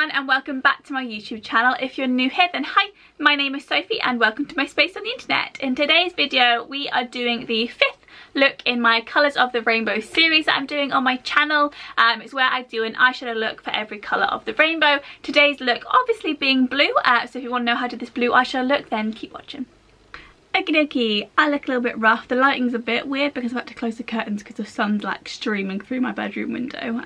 everyone and welcome back to my YouTube channel. If you're new here then hi, my name is Sophie and welcome to my space on the internet. In today's video we are doing the 5th look in my Colours of the Rainbow series that I'm doing on my channel. It's where I do an eyeshadow look for every colour of the rainbow. Today's look obviously being blue, so if you want to know how to do this blue eyeshadow look then keep watching. Okie dokie, I look a little bit rough. The lighting's a bit weird because I've had to close the curtains because the sun's like streaming through my bedroom window.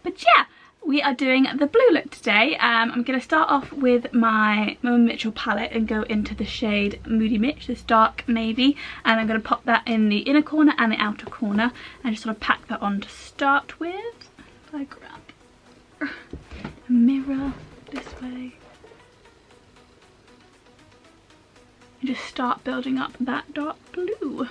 But yeah, we are doing the blue look today. I'm going to start off with my Mitchell palette and go into the shade Moody Mitch, this dark navy, and I'm going to pop that in the inner corner and the outer corner and just sort of pack that on to start with. If I grab a mirror this way and just start building up that dark blue.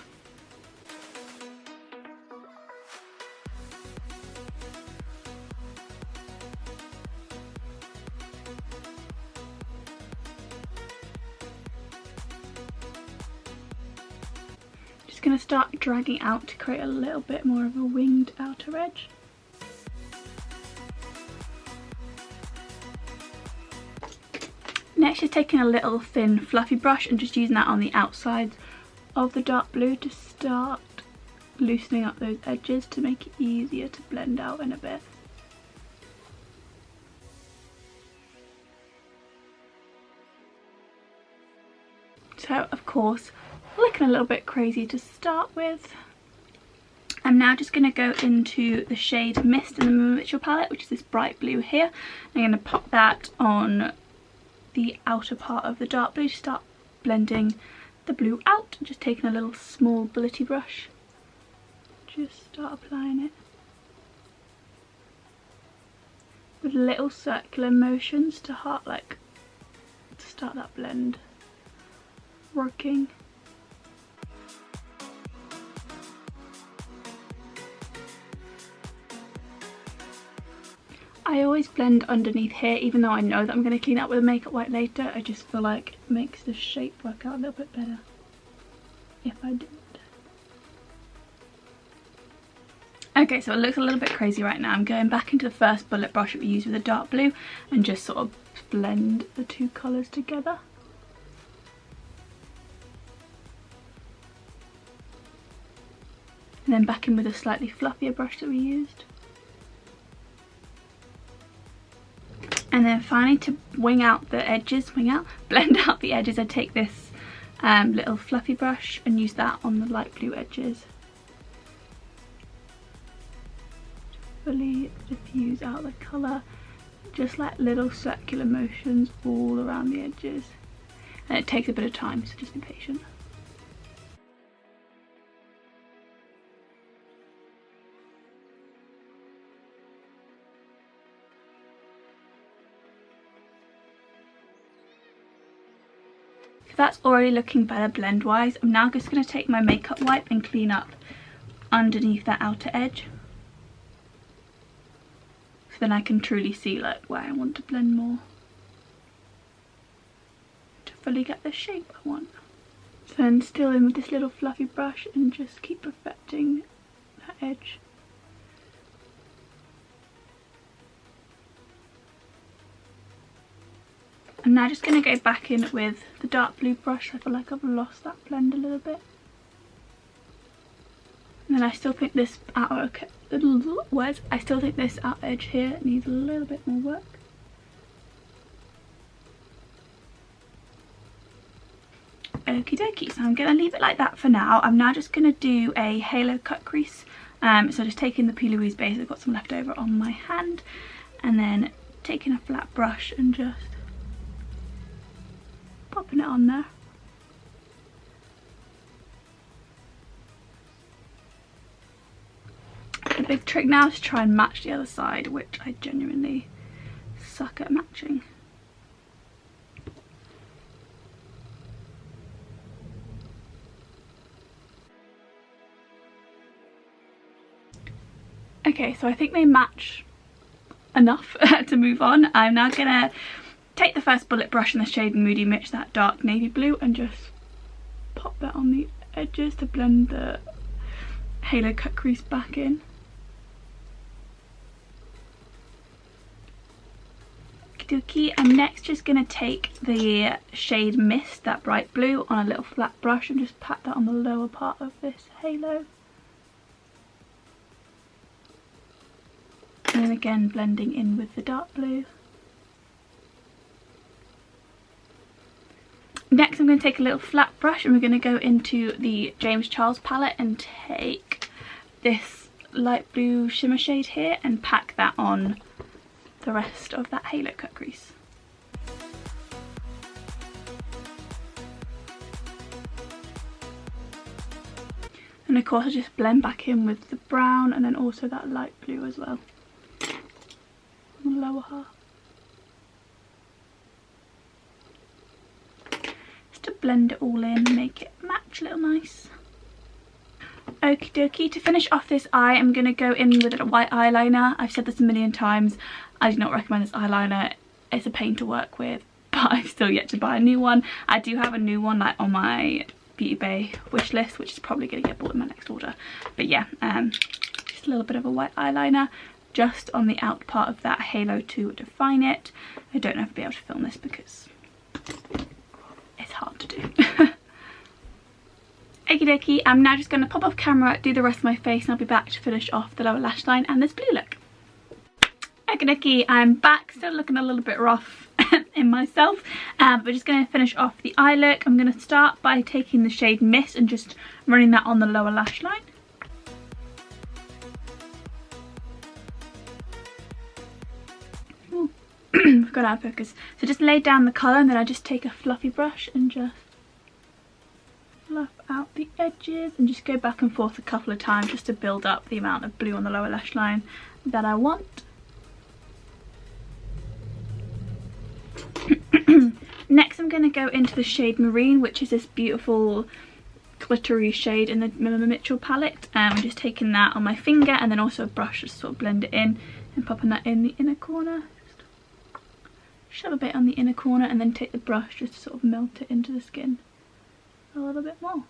Just going to start dragging out to create a little bit more of a winged outer edge. Next, just taking a little thin fluffy brush and just using that on the outside of the dark blue to start loosening up those edges to make it easier to blend out in a bit. So of course, looking a little bit crazy to start with. I'm now just going to go into the shade Mist in the Mitchell palette, which is this bright blue here. I'm going to pop that on the outer part of the dark blue to start blending the blue out. Just taking a little small bullet brush, just start applying it with little circular motions to start that blend working. I always blend underneath here, even though I know that I'm going to clean up with a makeup wipe later. I just feel like it makes the shape work out a little bit better if I do it. Okay, so it looks a little bit crazy right now. I'm going back into the first bullet brush that we used with the dark blue and just sort of blend the two colours together. And then back in with a slightly fluffier brush that we used. And then finally, to blend out the edges, I take this little fluffy brush and use that on the light blue edges. Fully diffuse out the colour, just like little circular motions all around the edges. And it takes a bit of time, so just be patient. That's already looking better blend wise. I'm now just going to take my makeup wipe and clean up underneath that outer edge, so then I can truly see like where I want to blend more to fully get the shape I want. So then still in with this little fluffy brush and just keep perfecting that edge. I'm now just going to go back in with the dark blue brush. I feel like I've lost that blend a little bit. And then I still think this outer edge here needs a little bit more work. Okie dokie, so I'm going to leave it like that for now. I'm now just going to do a halo cut crease. So just taking the P. Louise base, I've got some left over on my hand, and then taking a flat brush and just popping it on there. The big trick now is to try and match the other side, which I genuinely suck at matching. Okay, so I think they match enough to move on. I'm now gonna take the first bullet brush in the shade Moody Mitch, that dark navy blue, and just pop that on the edges to blend the halo cut crease back in. Okie dokie. I'm next just going to take the shade Mist, that bright blue, on a little flat brush and just pat that on the lower part of this halo. And then again blending in with the dark blue. Next I'm going to take a little flat brush and we're going to go into the James Charles palette and take this light blue shimmer shade here and pack that on the rest of that halo cut crease. And of course I just blend back in with the brown and then also that light blue as well on the lower half. Just to blend it all in and make it match a little nice. Okie dokie, to finish off this eye I'm going to go in with a white eyeliner. I've said this a million times, I do not recommend this eyeliner, it's a pain to work with, but I've still yet to buy a new one. I do have a new one like on my Beauty Bay wish list, which is probably going to get bought in my next order. But yeah, just a little bit of a white eyeliner just on the out part of that halo to define it. I don't know if I'll be able to film this because it's hard to do. Okie dokie, I'm now just going to pop off camera, do the rest of my face, and I'll be back to finish off the lower lash line and this blue look. Okie dokie, I'm back, still looking a little bit rough in myself, but we're just going to finish off the eye look. I'm going to start by taking the shade Mist and just running that on the lower lash line. Got out of focus. So just lay down the colour and then I just take a fluffy brush and just fluff out the edges and just go back and forth a couple of times just to build up the amount of blue on the lower lash line that I want. Next I'm going to go into the shade Marine, which is this beautiful glittery shade in the Mitchell palette. I'm just taking that on my finger and then also a brush just to sort of blend it in and popping that in the inner corner. Just shove a bit on the inner corner and then take the brush just to sort of melt it into the skin a little bit more.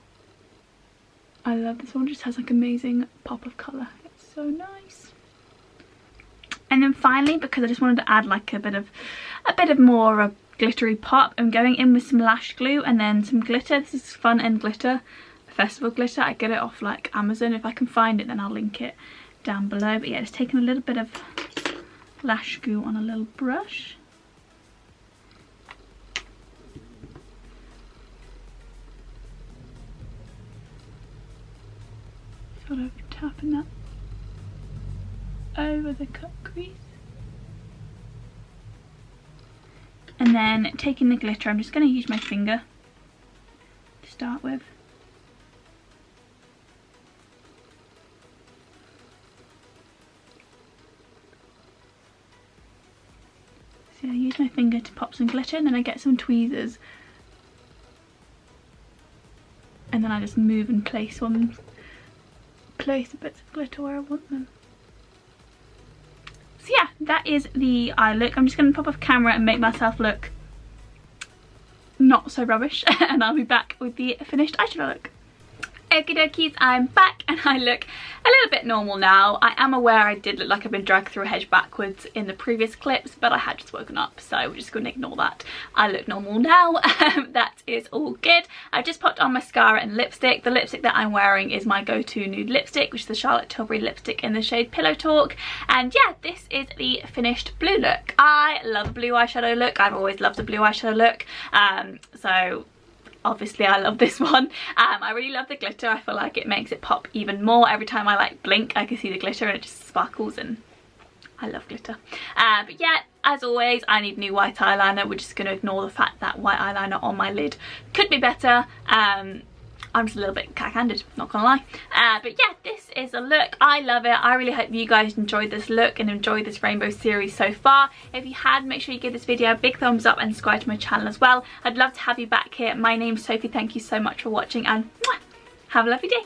I love this one, it just has like amazing pop of colour, it's so nice. And then finally, because I just wanted to add like a bit of more glittery pop, I'm going in with some lash glue and then some glitter. This is Fun and Glitter festival glitter. I get it off like Amazon. If I can find it then I'll link it down below. But yeah, just taking a little bit of lash glue on a little brush. Sort of tapping that over the cut crease. And then taking the glitter, I'm just going to use my finger to start with. So I use my finger to pop some glitter and then I get some tweezers. And then I just move and place the bits of glitter where I want them. So yeah, that is the eye look. I'm just going to pop off camera and make myself look not so rubbish and I'll be back with the finished eyeshadow look. Okie dokies, I'm back and I look a little bit normal now. I am aware I did look like I've been dragged through a hedge backwards in the previous clips, but I had just woken up, so we're just going to ignore that. I look normal now. That is all good. I've just popped on mascara and lipstick. The lipstick that I'm wearing is my go-to nude lipstick, which is the Charlotte Tilbury lipstick in the shade Pillow Talk. And yeah, this is the finished blue look. I love a blue eyeshadow look. I've always loved a blue eyeshadow look. So obviously I love this one. I really love the glitter. I feel like it makes it pop even more. Every time I like blink I can see the glitter and it just sparkles and I love glitter. But yeah, as always I need new white eyeliner. We're just going to ignore the fact that white eyeliner on my lid could be better. I'm just a little bit cack-handed, not gonna lie. But yeah, this is a look. I love it. I really hope you guys enjoyed this look and enjoyed this rainbow series so far. If you had, make sure you give this video a big thumbs up and subscribe to my channel as well. I'd love to have you back here. My name's Sophie. Thank you so much for watching and mwah, have a lovely day.